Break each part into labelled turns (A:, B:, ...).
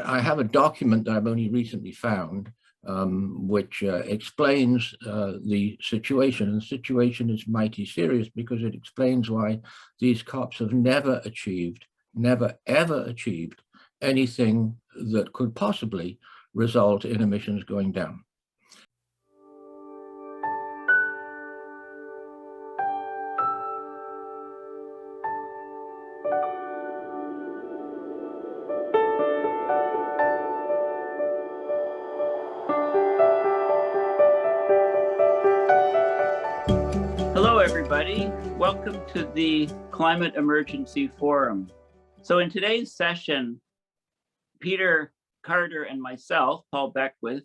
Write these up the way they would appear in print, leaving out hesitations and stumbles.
A: I have a document that I've only recently found, which explains the situation. And the situation is mighty serious because it explains why these COPs have never ever achieved anything that could possibly result in emissions going down.
B: Hello, everybody. Welcome to the Climate Emergency Forum. So in today's session, Peter, Carter, and myself, Paul Beckwith,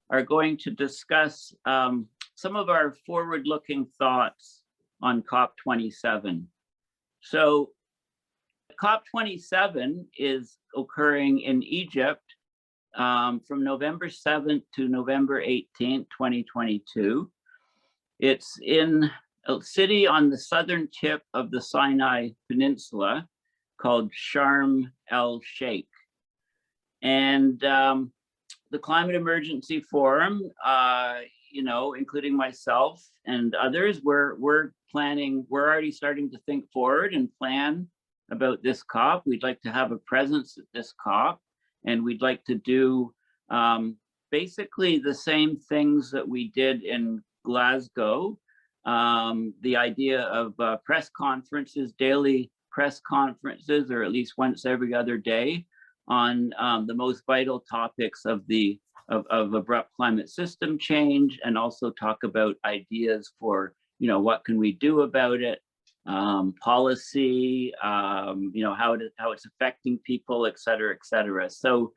B: are going to discuss some of our forward-looking thoughts on COP27. So COP27 is occurring in Egypt from November 7th to November 18th, 2022. It's in a city on the southern tip of the Sinai Peninsula called Sharm El-Sheikh. And the Climate Emergency Forum, including myself and others, we're already starting to think forward and plan about this COP. We'd like to have a presence at this COP, and we'd like to do basically the same things that we did in Glasgow. The idea of press conferences, daily press conferences, or at least once every other day, on the most vital topics of abrupt climate system change, and also talk about ideas for what can we do about it, policy, how it's affecting people, et cetera, et cetera. So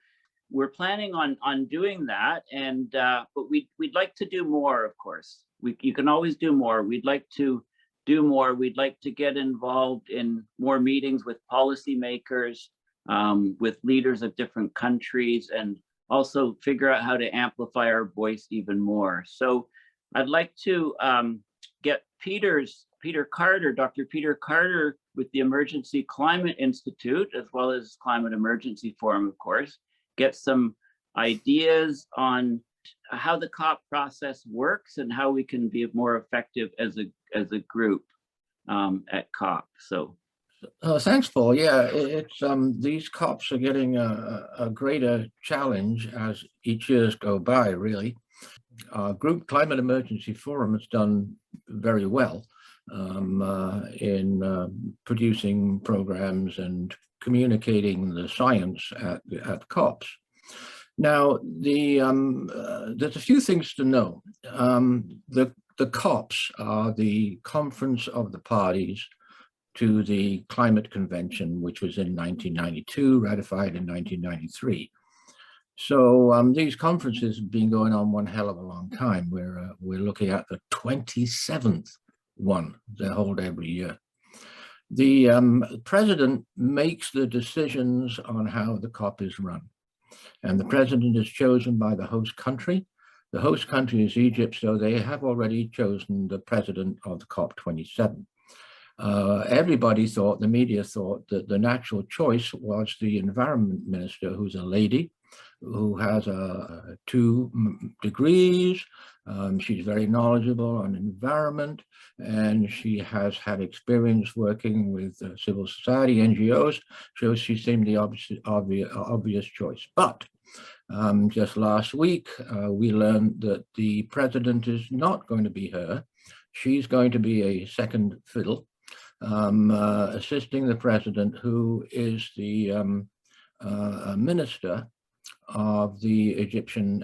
B: we're planning on doing that, and but we'd like to do more, of course. You can always do more. We'd like to do more. We'd like to get involved in more meetings with policymakers, with leaders of different countries, and also figure out how to amplify our voice even more. So I'd like to get Dr. Peter Carter with the Emergency Climate Institute, as well as Climate Emergency Forum, of course, get some ideas on how the COP process works and how we can be more effective as a group at COP. So.
A: Thanks, Paul. Yeah, it's these COPs are getting a greater challenge as each years go by, really. Our group Climate Emergency Forum has done very well in producing programs and communicating the science at COPs. Now, there's a few things to know. The COPs are the Conference of the Parties to the Climate Convention, which was in 1992, ratified in 1993. So these conferences have been going on one hell of a long time. We're looking at the 27th one they hold every year. The president makes the decisions on how the COP is run. And the president is chosen by the host country. The host country is Egypt, so they have already chosen the president of the COP27. Everybody thought, the media thought, that the natural choice was the environment minister, who's a lady, who has 2 degrees. She's very knowledgeable on environment, and she has had experience working with civil society, NGOs, so she seemed the obvious choice. But just last week, we learned that the president is not going to be her. She's going to be a second fiddle, assisting the president, who is the minister of the Egyptian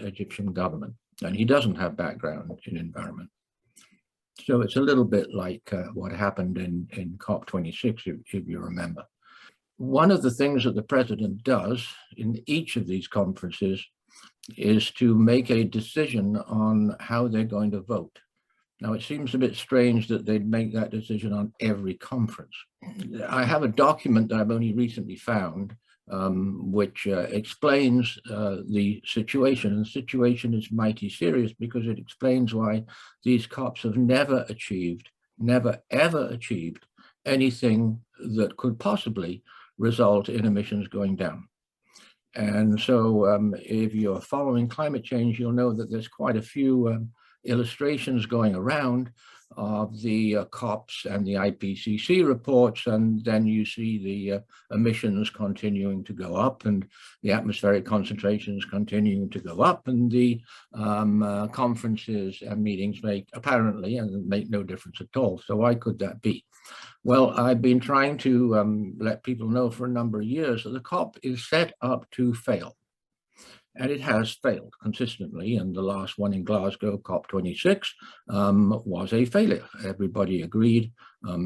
A: government, and he doesn't have background in environment. So it's a little bit like what happened in COP26, if you remember. One of the things that the president does in each of these conferences is to make a decision on how they're going to vote. Now, it seems a bit strange that they'd make that decision on every conference. I have a document that I've only recently found, which explains the situation. And the situation is mighty serious because it explains why these COPs have never ever achieved anything that could possibly result in emissions going down. And so if you're following climate change, you'll know that there's quite a few illustrations going around of the COPs and the IPCC reports, and then you see the emissions continuing to go up and the atmospheric concentrations continuing to go up, and the conferences and meetings make no difference at all. So why could that be? Well, I've been trying to let people know for a number of years that the COP is set up to fail. And it has failed consistently. And the last one in Glasgow, COP26, was a failure. Everybody agreed.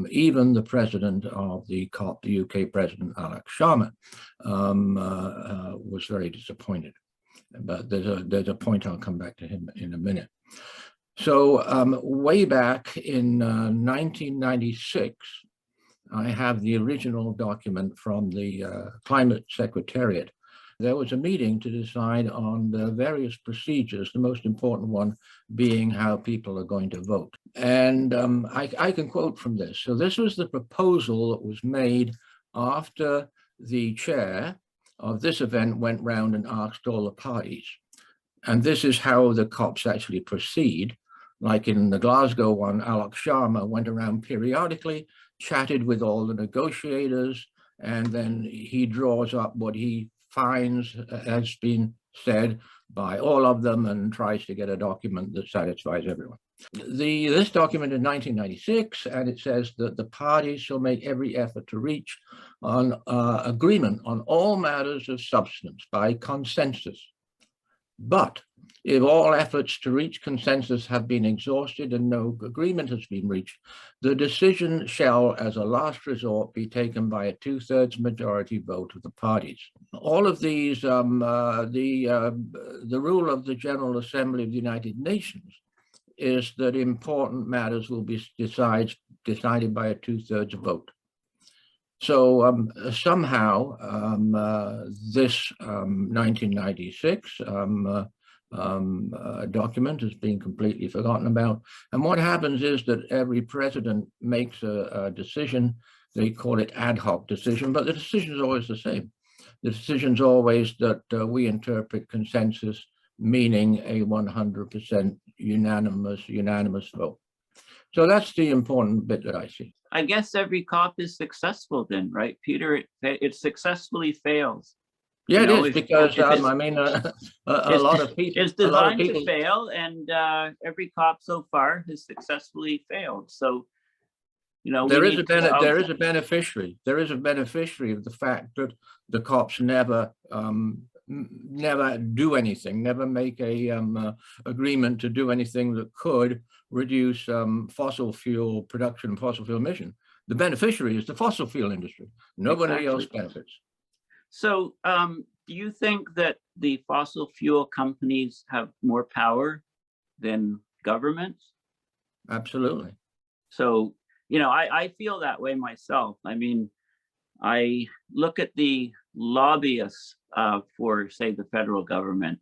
A: Even the president of the COP, the UK president, El-Sheikh, was very disappointed. But there's a point I'll come back to him in a minute. So way back in 1996, I have the original document from the Climate Secretariat. There was a meeting to decide on the various procedures, the most important one being how people are going to vote. And I can quote from this. So this was the proposal that was made after the chair of this event went round and asked all the parties. And this is how the COPs actually proceed. Like in the Glasgow one, El-Sheikh went around periodically, chatted with all the negotiators, and then he draws up what he finds has been said by all of them and tries to get a document that satisfies everyone. This document is 1996, and it says that the parties shall make every effort to reach an agreement on all matters of substance by consensus. But if all efforts to reach consensus have been exhausted and no agreement has been reached, the decision shall, as a last resort, be taken by a 2/3 majority vote of the parties. All of these, the rule of the General Assembly of the United Nations is that important matters will be decided by a 2/3 vote. So somehow this 1996 document has been completely forgotten about. And what happens is that every president makes a decision. They call it ad hoc decision, but the decision is always the same. The decision is always that we interpret consensus meaning a 100% unanimous vote. So that's the important bit that I see.
B: I guess every COP is successful then, right, Peter? It successfully fails.
A: Yeah, it is, because I mean, a lot of people.
B: It's designed to fail, and every COP so far has successfully failed. So, you know,
A: there is a beneficiary. There is a beneficiary of the fact that the COPs never do anything, never make a agreement to do anything that could reduce fossil fuel production, fossil fuel emission. The beneficiary is the fossil fuel industry. Nobody else benefits.
B: So do you think that the fossil fuel companies have more power than governments?
A: Absolutely.
B: So, you know, I feel that way myself. I mean, I look at the lobbyists for, say, the federal government.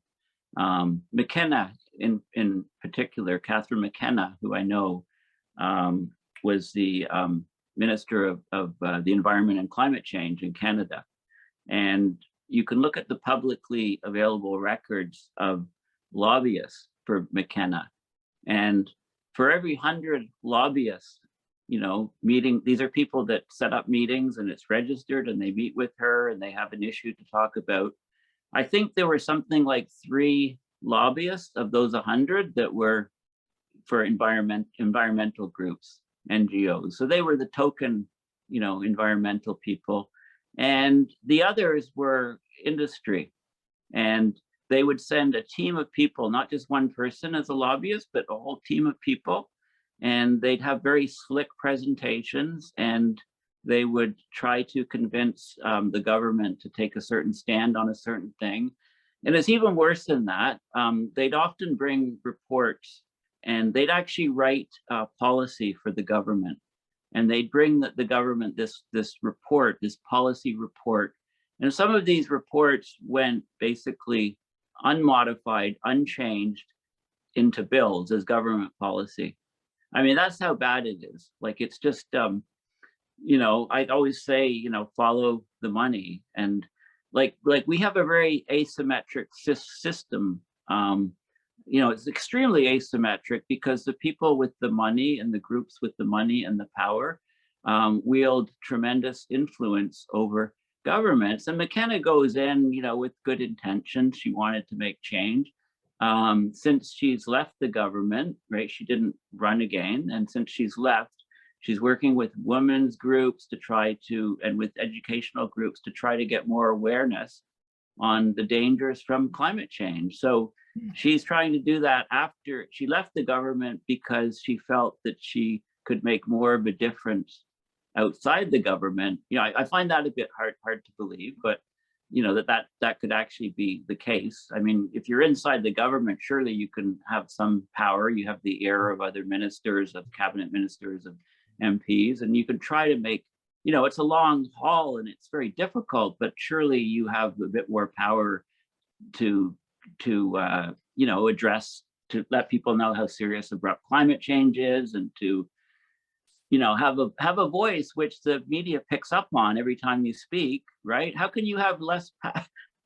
B: McKenna, in particular, Catherine McKenna, who I know was the Minister of the Environment and Climate Change in Canada. And you can look at the publicly available records of lobbyists for McKenna. And for every 100 lobbyists, you know, these are people that set up meetings and it's registered and they meet with her and they have an issue to talk about. I think there were something like 3 lobbyists of those 100 that were for environmental groups, NGOs. So they were the token, you know, environmental people. And the others were industry. And they would send a team of people, not just one person as a lobbyist, but a whole team of people. And they'd have very slick presentations, and they would try to convince the government to take a certain stand on a certain thing. And it's even worse than that. They'd often bring reports, and they'd actually write policy for the government. And they'd bring the government this report, this policy report. And some of these reports went basically unmodified, unchanged into bills as government policy. I mean, that's how bad it is. Like, it's just, you know, I'd always say, you know, follow the money. And like we have a very asymmetric system. It's extremely asymmetric because the people with the money and the groups with the money and the power wield tremendous influence over governments. And McKenna goes in, with good intentions. She wanted to make change. Since she's left the government, right, she didn't run again. And since she's left, she's working with women's groups and with educational groups to try to get more awareness on the dangers from climate change. So she's trying to do that after she left the government because she felt that she could make more of a difference outside the government. I find that a bit hard to believe, but that could actually be the case. I mean, if you're inside the government, surely you can have some power. You have the ear of other ministers, of cabinet ministers, of MPs, and you can try to make, it's a long haul and it's very difficult, but surely you have a bit more power to address, to let people know how serious abrupt climate change is, and to have a voice which the media picks up on every time you speak, right? How can you have less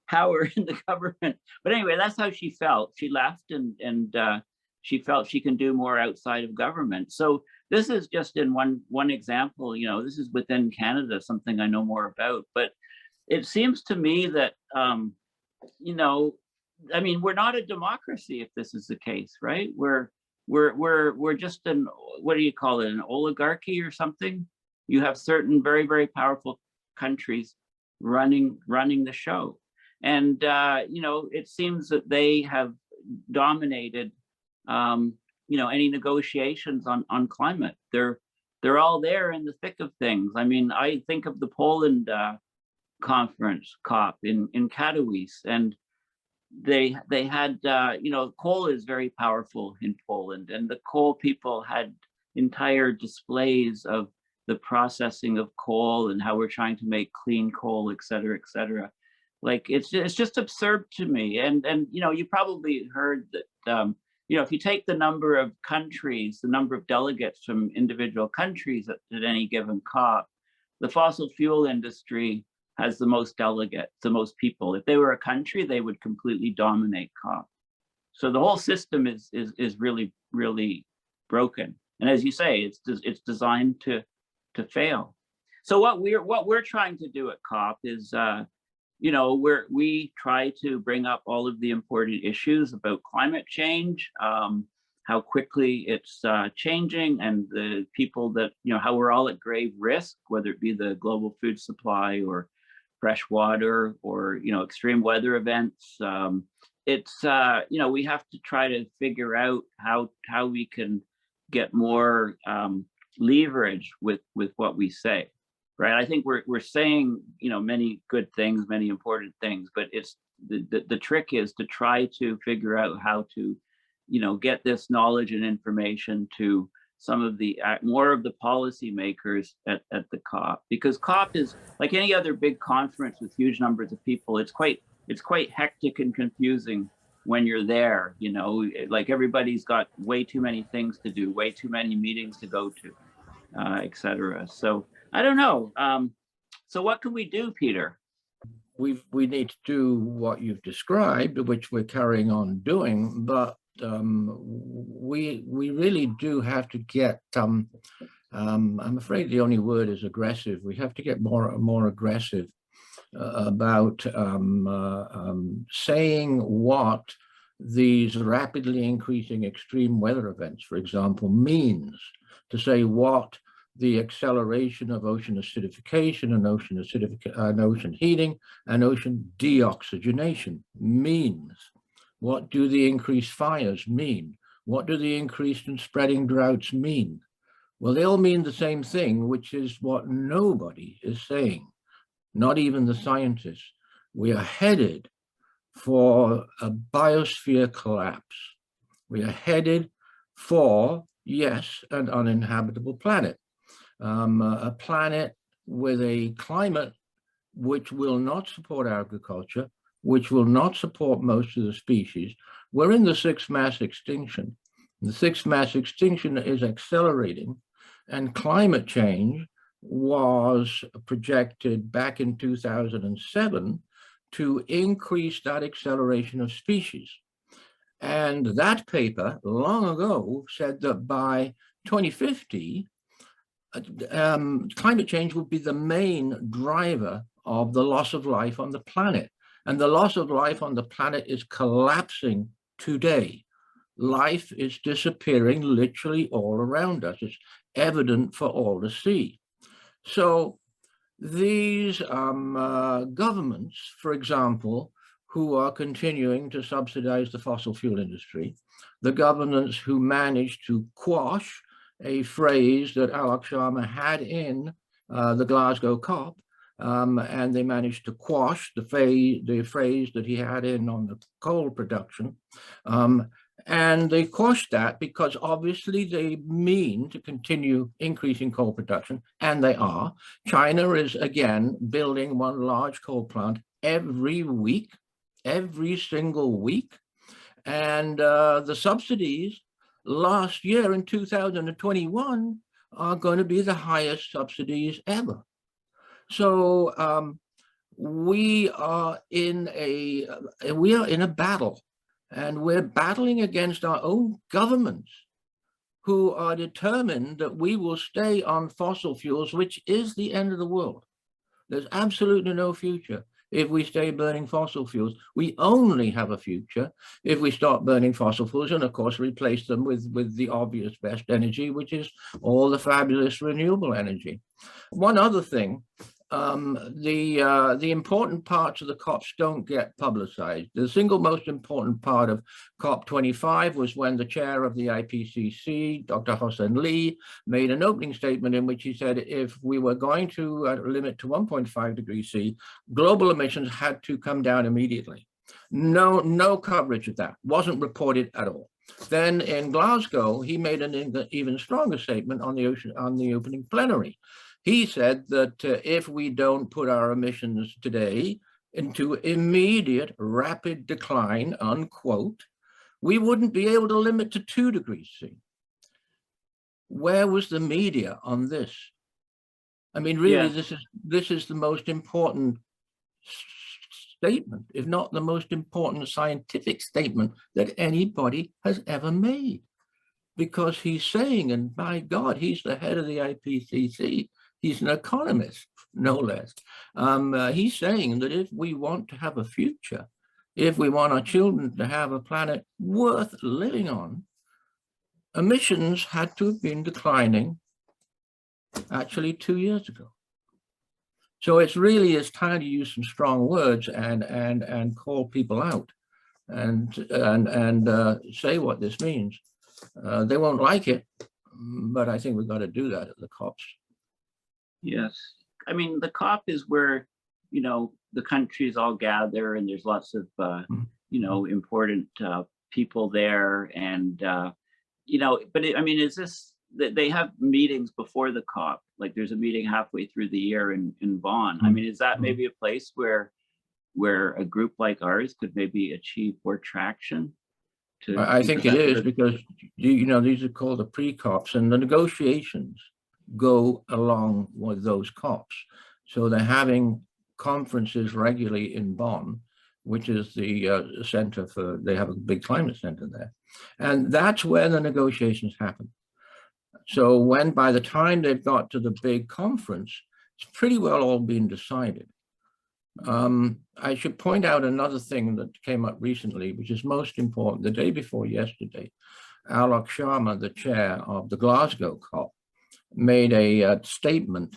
B: power in the government? But anyway, that's how she felt. She left, and she felt she can do more outside of government. So this is just in one example. This is within Canada, something I know more about. But it seems to me that I mean, we're not a democracy if this is the case, right? We're just what do you call it, an oligarchy or something? You have certain very, very powerful countries running the show. And it seems that they have dominated any negotiations on climate. They're all there in the thick of things. I mean, I think of the Poland conference, COP in Katowice, and they had coal is very powerful in Poland, and the coal people had entire displays of the processing of coal and how we're trying to make clean coal, et cetera, et cetera. Like, it's just absurd to me. And you probably heard that if you take the number of countries, the number of delegates from individual countries at any given COP, the fossil fuel industry has the most delegates, the most people. If they were a country, they would completely dominate COP. So the whole system is really, really broken. And as you say, it's designed to fail. So what we're trying to do at COP is, we try to bring up all of the important issues about climate change, how quickly it's changing, and the people that, how we're all at grave risk, whether it be the global food supply or fresh water or, extreme weather events. It's, we have to try to figure out how we can get more leverage with what we say, right? I think we're saying, many good things, many important things, but it's the trick is to try to figure out how to, get this knowledge and information to some of the more of the policymakers at the COP, because COP is like any other big conference with huge numbers of people. It's quite hectic and confusing when you're there. Like everybody's got way too many things to do, way too many meetings to go to, etc. So I don't know. So what can we do, Peter?
A: We need to do what you've described, which we're carrying on doing, but we really do have to get, I'm afraid the only word is aggressive. We have to get more aggressive about saying what these rapidly increasing extreme weather events, for example, means, to say what the acceleration of ocean acidification and ocean heating and ocean deoxygenation means. What do the increased fires mean? What do the increased and spreading droughts mean? Well, they all mean the same thing, which is what nobody is saying, not even the scientists. We are headed for a biosphere collapse. We are headed for, yes, an uninhabitable planet, a planet with a climate which will not support agriculture, which will not support most of the species. We're in the sixth mass extinction. The sixth mass extinction is accelerating, and climate change was projected back in 2007 to increase that acceleration of species. And that paper long ago said that by 2050, climate change would be the main driver of the loss of life on the planet. And the loss of life on the planet is collapsing today. Life is disappearing literally all around us. It's evident for all to see. So these governments, for example, who are continuing to subsidize the fossil fuel industry, the governments who managed to quash a phrase that El-Sheikh had in the Glasgow COP, and they managed to quash the phrase that he had in on the coal production. And they quashed that because obviously they mean to continue increasing coal production, and they are. China is again building one large coal plant every week, every single week. And the subsidies last year in 2021 are going to be the highest subsidies ever. So we are in a battle, and we're battling against our own governments who are determined that we will stay on fossil fuels, which is the end of the world. There's absolutely no future if we stay burning fossil fuels. We only have a future if we start burning fossil fuels and, of course, replace them with the obvious best energy, which is all the fabulous renewable energy. One other thing, the important parts of the COPs don't get publicized. The single most important part of COP25 was when the chair of the IPCC, Dr. Hoesung Lee, made an opening statement in which he said if we were going to limit to 1.5 degrees C, global emissions had to come down immediately. No coverage of that, wasn't reported at all. Then in Glasgow, he made an even stronger statement on the opening plenary. He said that if we don't put our emissions today into immediate rapid decline, unquote, we wouldn't be able to limit to 2 degrees C. Where was the media on this? I mean, really, yeah. This is the most important statement, if not the most important scientific statement that anybody has ever made. Because he's saying, and by God, he's the head of the IPCC, he's an economist, no less. He's saying that if we want to have a future, if we want our children to have a planet worth living on, emissions had to have been declining actually 2 years ago. So it's time to use some strong words and call people out and say what this means. They won't like it, but I think we've got to do that at the COPs.
B: Yes, I mean, the COP is where, you know, the countries all gather and there's lots of, you know, important people there. And, you know, but I mean, is this, they have meetings before the COP, like there's a meeting halfway through the year in Bonn. I mean, is that maybe a place where a group like ours could maybe achieve more traction?
A: I think it is, because, you know, these are called the pre-COPs, and the negotiations go along with those COPs. So they're having conferences regularly in Bonn, which is the center for, they have a big climate center there. And that's where the negotiations happen. So by the time they've got to the big conference, it's pretty well all been decided. I should point out another thing that came up recently, which is most important. The day before yesterday, El-Sheikh, the chair of the Glasgow COP, made a statement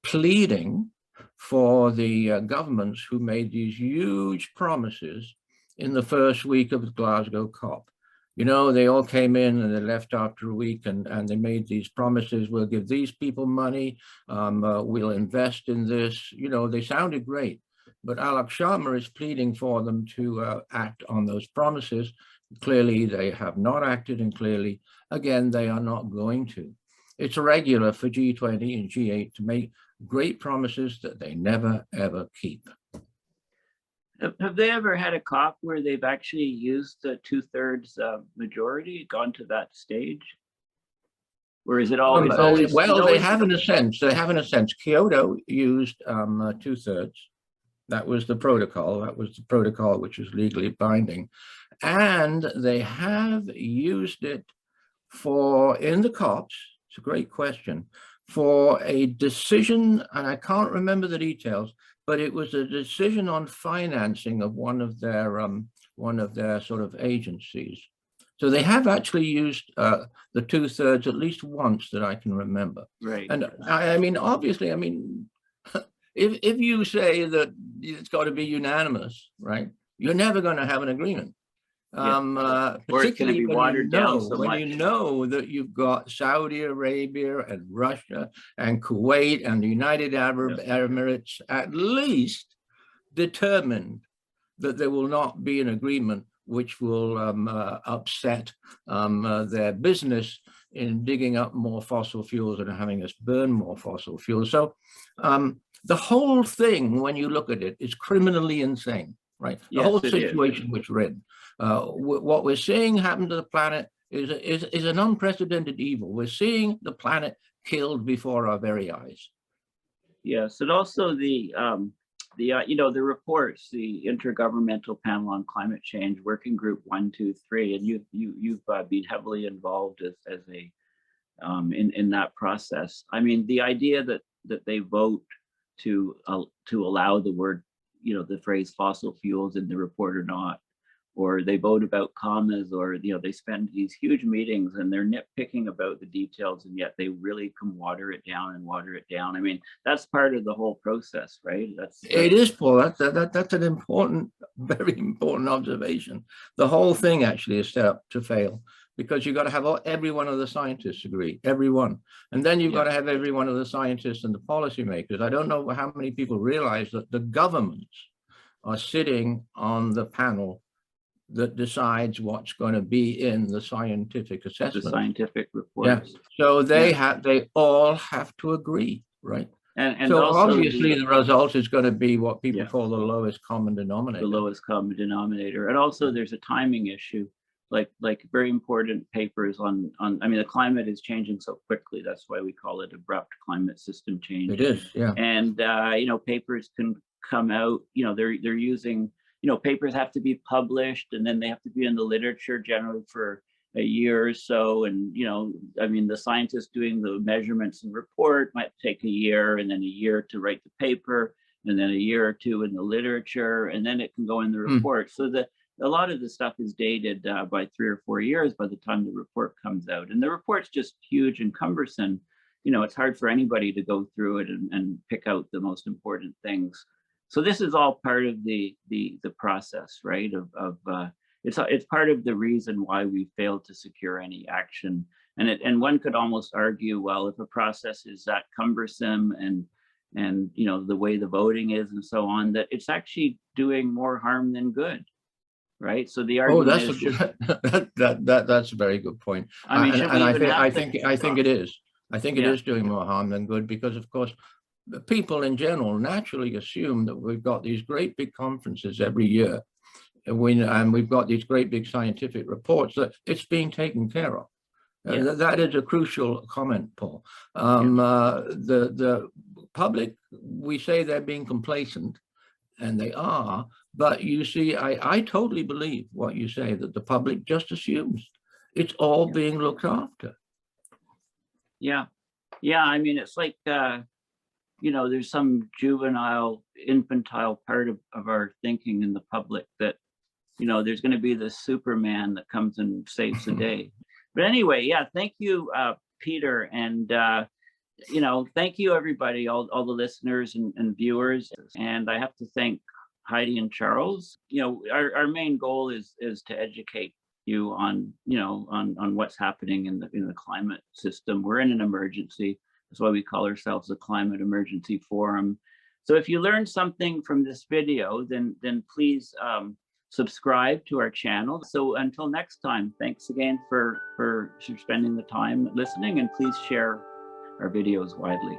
A: pleading for the governments who made these huge promises in the first week of the Glasgow COP. You know, they all came in and they left after a week, and they made these promises. We'll give these people money. We'll invest in this. You know, they sounded great. But El-Sheikh is pleading for them to act on those promises. Clearly, they have not acted, and clearly, again, they are not going to. It's regular for G20 and G8 to make great promises that they never, ever keep.
B: Have they ever had a COP where they've actually used the 2/3 majority, gone to that stage? Or is it always?
A: Well, they have in a sense. They have in a sense. Kyoto used 2/3. That was the protocol. That was the protocol which is legally binding. And they have used it in the COPs, it's a great question, for a decision, and I can't remember the details, but it was a decision on financing of one of their sort of agencies. So they have actually used the 2/3 at least once that I can remember.
B: Right.
A: And I mean, obviously, I mean, if you say that it's got to be unanimous, right, you're never going to have an agreement.
B: Or it's going to be watered down so much.
A: When you know that you've got Saudi Arabia and Russia and Kuwait and the United Arab Emirates at least determined that there will not be an agreement which will upset their business in digging up more fossil fuels and having us burn more fossil fuels. So the whole thing, when you look at it, is criminally insane, right? The whole situation which we're in. What we're seeing happen to the planet is an unprecedented evil. We're seeing the planet killed before our very eyes.
B: Yes, and also the reports, the Intergovernmental Panel on Climate Change, Working Group 1, 2, 3, and you've been heavily involved as a in that process. I mean, the idea that they vote to allow the word, the phrase fossil fuels in the report or not, or they vote about commas, or they spend these huge meetings and they're nitpicking about the details, and yet they really can water it down and water it down. I mean, that's part of the whole process, right?
A: It is, Paul. That's an important, very important observation. The whole thing actually is set up to fail, because you've got to have every one of the scientists agree, every one. And then you've got to have every one of the scientists and the policymakers. I don't know how many people realize that the governments are sitting on the panel that decides what's going to be in the scientific assessment.
B: The scientific reports.
A: Yeah. So they all have to agree, right?
B: And
A: so
B: also
A: obviously the result is going to be what people call the lowest common denominator.
B: The lowest common denominator. And also there's a timing issue, like very important papers on, I mean, the climate is changing so quickly. That's why we call it abrupt climate system change.
A: It is, yeah.
B: And, papers can come out, they're using, papers have to be published, and then they have to be in the literature generally for a year or so. And, I mean, the scientists doing the measurements and report might take a year, and then a year to write the paper, and then a year or two in the literature, and then it can go in the report. So a lot of the stuff is dated by 3 or 4 years by the time the report comes out. And the report's just huge and cumbersome. It's hard for anybody to go through it and pick out the most important things. So this is all part of the process, right? It's part of the reason why we failed to secure any action. And one could almost argue, well, if a process is that cumbersome and the way the voting is and so on, that it's actually doing more harm than good, right? So the argument
A: that's a very good point. I mean, I think it is. I think it is doing more harm than good, because of course people in general naturally assume that we've got these great big conferences every year, and we've got these great big scientific reports, that it's being taken care of. That is a crucial comment, Paul. The public, we say they're being complacent, and they are, but you see, I totally believe what you say, that the public just assumes it's all being looked after.
B: Yeah. I mean, it's like, there's some juvenile, infantile part of our thinking in the public that, there's going to be this Superman that comes and saves the day. But anyway, thank you, Peter. And, thank you, everybody, all the listeners and viewers. And I have to thank Heidi and Charles. Our main goal is to educate you on what's happening in the climate system. We're in an emergency. That's why we call ourselves the Climate Emergency Forum. So if you learned something from this video, then please subscribe to our channel. So until next time, thanks again for spending the time listening, and please share our videos widely.